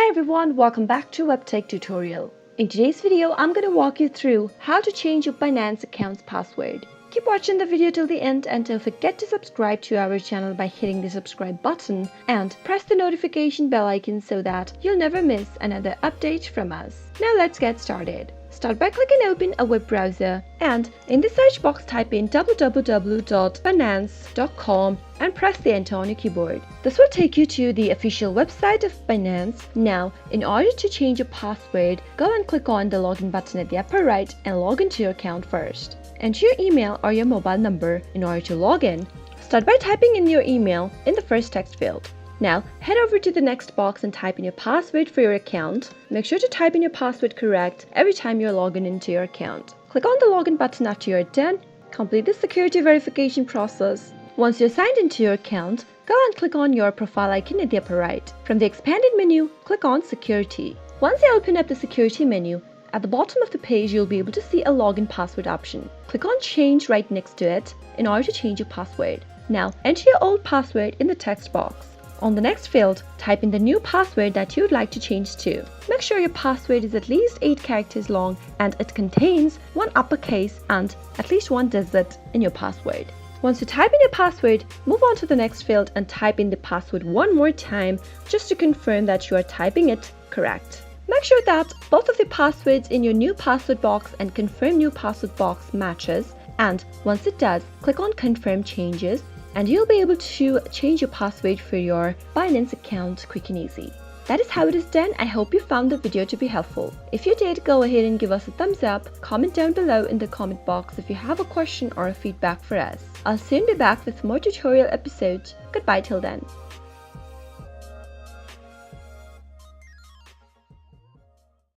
everyone, welcome back to Webtech Tutorial. In today's video, I'm going to walk you through how to change your Binance account's password. Keep watching the video till the end and don't forget to subscribe to our channel by hitting the subscribe button and press the notification bell icon so that you'll never miss another update from us. Now let's get started. Start by clicking open a web browser and in the search box type in www.binance.com and press the enter on your keyboard. This will take you to the official website of Binance. Now, in order to change your password, go and click on the login button at the upper right and log into your account first. Enter your email or your mobile number in order to log in. Start by typing in your email in the first text field. Now, head over to the next box and type in your password for your account. Make sure to type in your password correct every time you're logging into your account. Click on the login button after you're done. Complete the security verification process. Once you're signed into your account, go and click on your profile icon at the upper right. From the expanded menu, click on Security. Once you open up the security menu, at the bottom of the page, you'll be able to see a login password option. Click on Change right next to it in order to change your password. Now, enter your old password in the text box. On the next field, type in the new password that you'd like to change to. Make sure your password is at least 8 characters long and it contains one uppercase and at least one digit in your password. Once you type in your password, move on to the next field and type in the password one more time just to confirm that you are typing it correct. Make sure that both of the passwords in your new password box and confirm new password box matches, and once it does, click on Confirm Changes and you'll be able to change your password for your Binance account quick and easy. That is how it is done. I hope you found the video to be helpful. If you did, go ahead and give us a thumbs up. Comment down below in the comment box if you have a question or a feedback for us. I'll soon be back with more tutorial episodes. Goodbye till then.